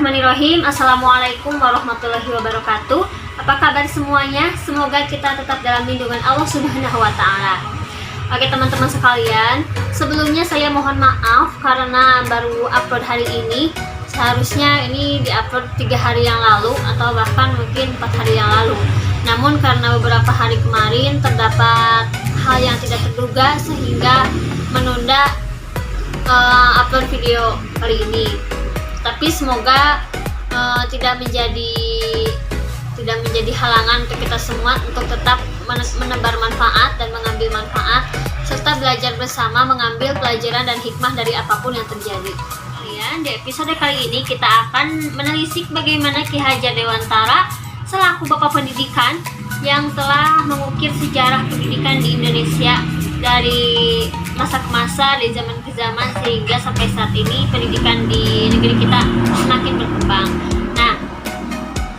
Bismillahirrahmanirrahim. Assalamualaikum warahmatullahi wabarakatuh. Apa kabar semuanya? Semoga kita tetap dalam lindungan Allah Subhanahu wa Ta'ala. Oke teman-teman sekalian, sebelumnya saya mohon maaf karena baru upload hari ini. Seharusnya ini diupload 3 hari yang lalu atau bahkan mungkin 4 hari yang lalu. Namun karena beberapa hari kemarin terdapat hal yang tidak terduga sehingga menunda upload video kali ini. Tapi semoga tidak menjadi halangan untuk kita semua untuk tetap menebar manfaat dan mengambil manfaat serta belajar bersama mengambil pelajaran dan hikmah dari apapun yang terjadi. Di episode kali ini kita akan menelisik bagaimana Ki Hajar Dewantara selaku Bapak Pendidikan yang telah mengukir sejarah pendidikan di Indonesia dari masa ke masa, dari zaman ke zaman, sehingga sampai saat ini pendidikan di negeri kita semakin berkembang. Nah,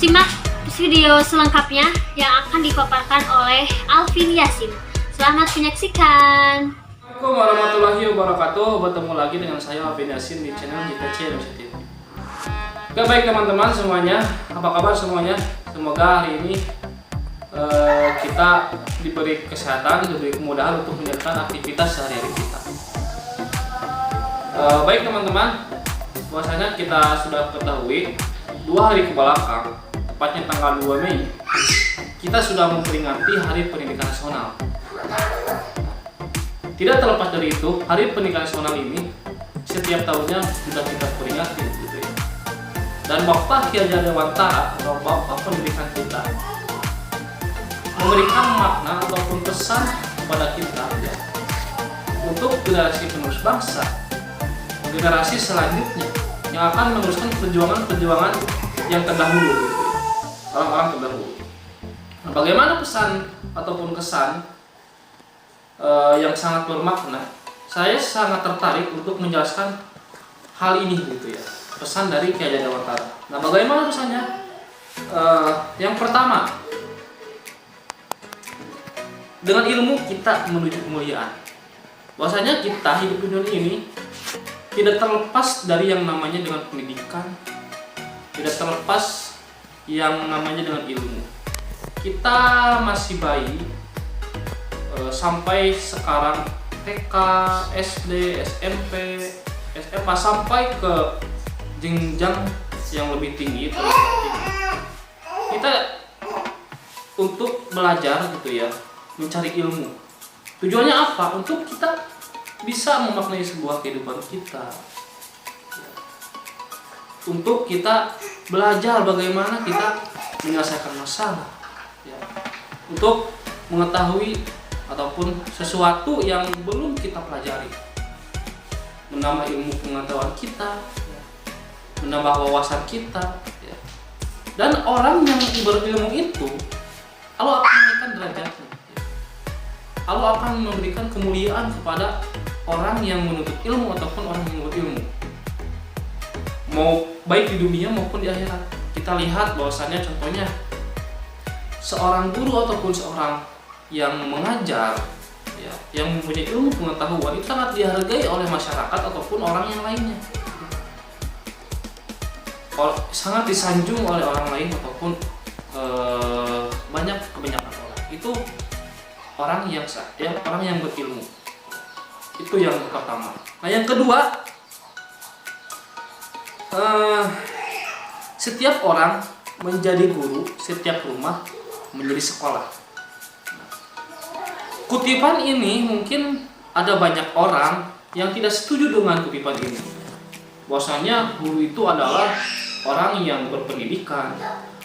simak video selengkapnya yang akan dipaparkan oleh Alvin Yasin. Selamat menyaksikan. Assalamualaikum warahmatullahi wabarakatuh. Bertemu lagi dengan saya Alvin Yasin di channel JTC Inisiatif. Oke, baik teman-teman semuanya, apa kabar semuanya? Semoga hari ini kita diberi kesehatan, diberi kemudahan untuk menjalankan aktivitas sehari-hari kita. Baik teman-teman, bahwasanya kita sudah ketahui 2 hari ke belakang, tepatnya tanggal 2 Mei, kita sudah memperingati Hari Pendidikan Nasional. Tidak terlepas dari itu, Hari Pendidikan Nasional ini setiap tahunnya sudah kita peringati, gitu ya. Dan Bapak Ki Hajar Dewantara atau Bapak Pendidikan kita memberikan makna ataupun pesan kepada kita ya, untuk generasi penerus bangsa, generasi selanjutnya yang akan meneruskan perjuangan yang terdahulu, gitu ya, orang-orang terdahulu. Nah, bagaimana pesan ataupun kesan yang sangat bermakna? Saya sangat tertarik untuk menjelaskan hal ini, gitu ya, pesan dari Ki Hajar Dewantara. Nah, bagaimana pesannya? Yang pertama, dengan ilmu kita menuju kemuliaan. Bahwasanya kita hidup di dunia ini tidak terlepas dari yang namanya dengan pendidikan, tidak terlepas yang namanya dengan ilmu. Kita masih bayi sampai sekarang TK, SD, SMP, SMA sampai ke jenjang yang lebih tinggi, kita untuk belajar, gitu ya, mencari ilmu. Tujuannya apa? Untuk kita bisa memaknai sebuah kehidupan kita. Untuk kita belajar bagaimana kita menyelesaikan masalah. Ya. Untuk mengetahui ataupun sesuatu yang belum kita pelajari. Menambah ilmu pengetahuan kita, ya. Menambah wawasan kita. Ya. Dan orang yang berilmu itu, Allah akan menaikkan derajatnya. Allah akan memberikan kemuliaan kepada orang yang menuntut ilmu ataupun orang yang berilmu, mau baik di dunia maupun di akhirat. Kita lihat bahwasannya contohnya seorang guru ataupun seorang yang mengajar, ya, yang mempunyai ilmu pengetahuan itu sangat dihargai oleh masyarakat ataupun orang yang lainnya, sangat disanjung oleh orang lain ataupun kebanyakan orang. Itu orang yang berilmu. Itu yang pertama. Nah, yang kedua, setiap orang menjadi guru, setiap rumah menjadi sekolah. Kutipan ini mungkin ada banyak orang yang tidak setuju dengan kutipan ini. Bahwasanya guru itu adalah orang yang berpendidikan,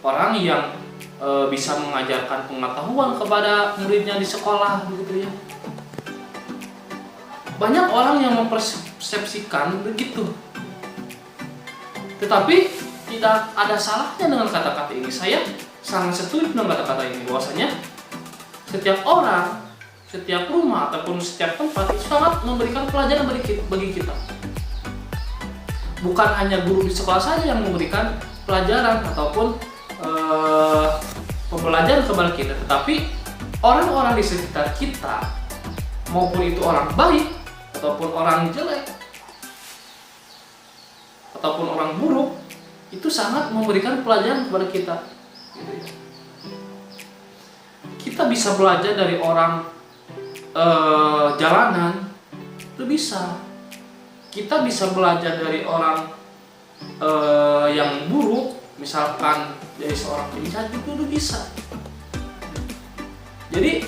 orang yang bisa mengajarkan pengetahuan kepada muridnya di sekolah, begitu ya. Banyak orang yang mempersepsikan begitu. Tetapi tidak ada salahnya dengan kata-kata ini. Saya sangat setuju dengan kata-kata ini, bahwasanya setiap orang, setiap rumah ataupun setiap tempat itu sangat memberikan pelajaran bagi kita. Bukan hanya guru di sekolah saja yang memberikan pelajaran ataupun pembelajaran kepada kita, tetapi orang-orang di sekitar kita, maupun itu orang baik ataupun orang jelek ataupun orang buruk, itu sangat memberikan pelajaran kepada kita. Gitu ya. Kita bisa belajar dari orang jalanan, itu bisa. Kita bisa belajar dari orang yang buruk, misalkan dari seorang penjahat, itu bisa. Jadi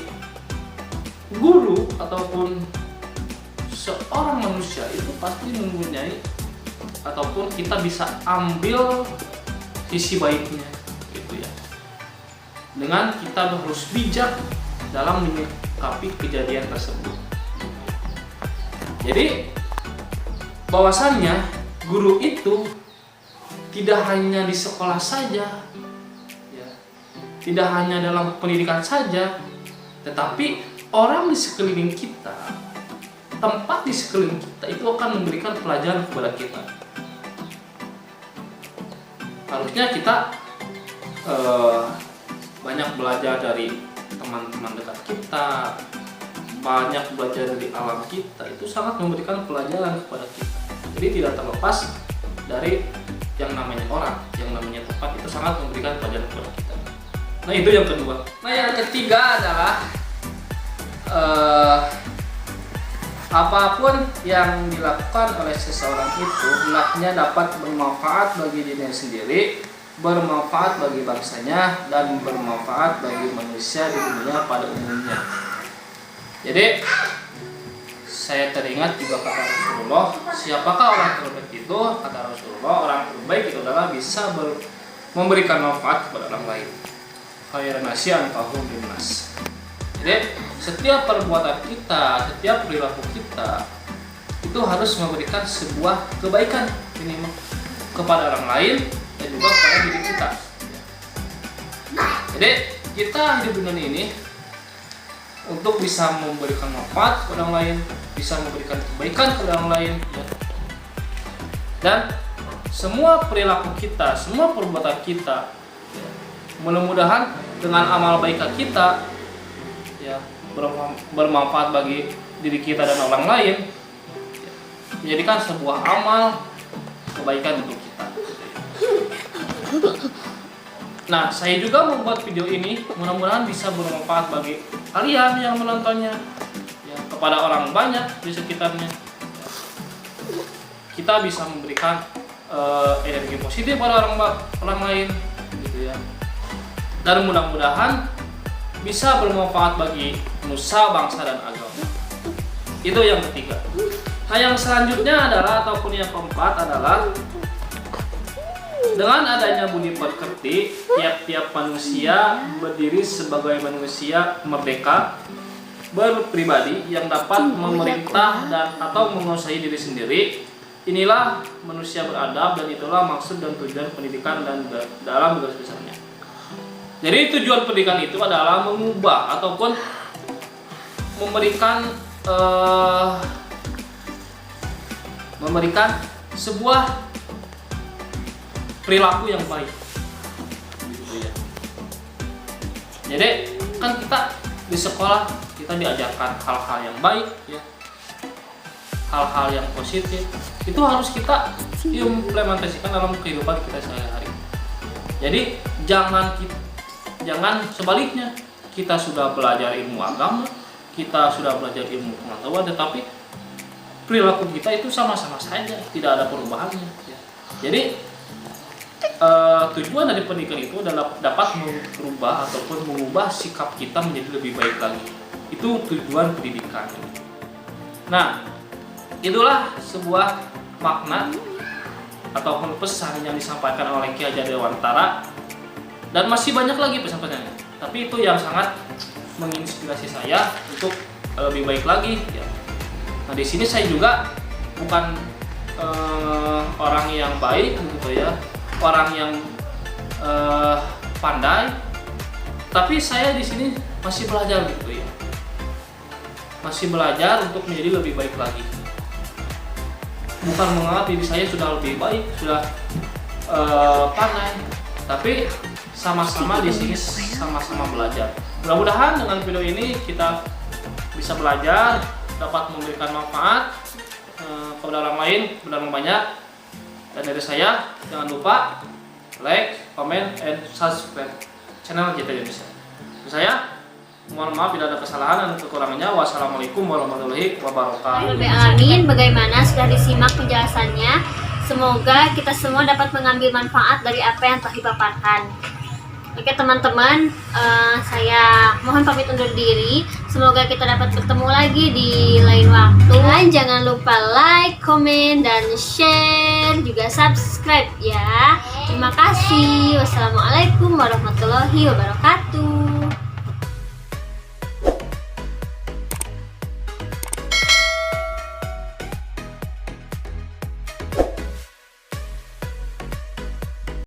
guru ataupun seorang manusia itu pasti mempunyai, ataupun kita bisa ambil sisi baiknya, gitu ya. Dengan kita harus bijak dalam menyikapi kejadian tersebut. Jadi bahwasannya guru itu tidak hanya di sekolah saja, ya, tidak hanya dalam pendidikan saja, tetapi orang di sekeliling kita, tempat di sekeliling kita itu akan memberikan pelajaran kepada kita. Harusnya kita banyak belajar dari teman-teman dekat kita, banyak belajar dari alam kita, itu sangat memberikan pelajaran kepada kita. Jadi tidak terlepas dari yang namanya orang, yang namanya tempat, itu sangat memberikan pelajaran kepada kita. Nah itu yang kedua. Nah yang ketiga adalah apapun yang dilakukan oleh seseorang itu hendaknya dapat bermanfaat bagi dirinya sendiri, bermanfaat bagi bangsanya, dan bermanfaat bagi manusia di dunia pada umumnya. Jadi saya teringat juga kata Rasulullah, siapakah orang terbaik itu? Kata Rasulullah, orang terbaik itu adalah bisa memberikan manfaat kepada orang lain. Khairan nasi anfa'uhum linnas. Jadi setiap perbuatan kita, setiap perilaku kita itu harus memberikan sebuah kebaikan minimal kepada orang lain dan juga kepada diri kita. Jadi kita hidup dunia ini untuk bisa memberikan manfaat kepada orang lain, bisa memberikan kebaikan kepada orang lain, ya. Dan semua perilaku kita, semua perbuatan kita, ya, mudah-mudahan dengan amal baik kita, ya, bermanfaat bagi diri kita dan orang lain, ya, menjadikan sebuah amal kebaikan untuk kita. Nah, saya juga membuat video ini mudah-mudahan bisa bermanfaat bagi kalian yang menontonnya, ya, kepada orang banyak di sekitarnya. Ya. Kita bisa memberikan energi positif pada orang lain, gitu ya. Dan mudah-mudahan bisa bermanfaat bagi nusa, bangsa, dan agama. Itu yang ketiga. Nah, yang selanjutnya adalah, ataupun yang keempat adalah, dengan adanya budi pekerti, tiap-tiap manusia berdiri sebagai manusia merdeka, berpribadi yang dapat memerintah dan atau menguasai diri sendiri. Inilah manusia beradab, dan itulah maksud dan tujuan pendidikan dan dalam garis besarnya. Jadi tujuan pendidikan itu adalah mengubah ataupun memberikan sebuah perilaku yang baik, gitu ya. Jadi kan kita di sekolah kita diajarkan hal-hal yang baik, ya, hal-hal yang positif, itu harus kita implementasikan dalam kehidupan kita sehari-hari. Jadi jangan sebaliknya, kita sudah belajar ilmu agama, kita sudah belajar ilmu pengetahuan, tetapi perilaku kita itu sama-sama saja, tidak ada perubahannya, ya. Jadi tujuan dari pendidikan itu adalah dapat merubah ataupun mengubah sikap kita menjadi lebih baik lagi. Itu tujuan pendidikan. Nah, itulah sebuah makna ataupun pesan yang disampaikan oleh Ki Hajar Dewantara, dan masih banyak lagi pesan-pesannya. Tapi itu yang sangat menginspirasi saya untuk lebih baik lagi, ya. Nah, di sini saya juga bukan orang yang baik, gitu ya, orang yang pandai, tapi saya di sini masih belajar, gitu ya, masih belajar untuk menjadi lebih baik lagi. Bukan menganggap diri saya sudah lebih baik, sudah pandai, tapi sama-sama di sini sama-sama belajar. Mudah-mudahan dengan video ini kita bisa belajar, dapat memberikan manfaat kepada orang lain benar-benar banyak. Dan dari saya, jangan lupa like, comment, and subscribe channel JT Indonesia. Saya mohon maaf bila ada kesalahan dan kekurangannya. Wassalamualaikum warahmatullahi wabarakatuh. Amin. Bagaimana sudah disimak penjelasannya? Semoga kita semua dapat mengambil manfaat dari apa yang telah dipaparkan. Oke teman-teman, saya mohon pamit undur diri. Semoga kita dapat bertemu lagi di lain waktu. Dan jangan lupa like, komen, dan share, juga subscribe ya. Terima kasih. Wassalamualaikum warahmatullahi wabarakatuh.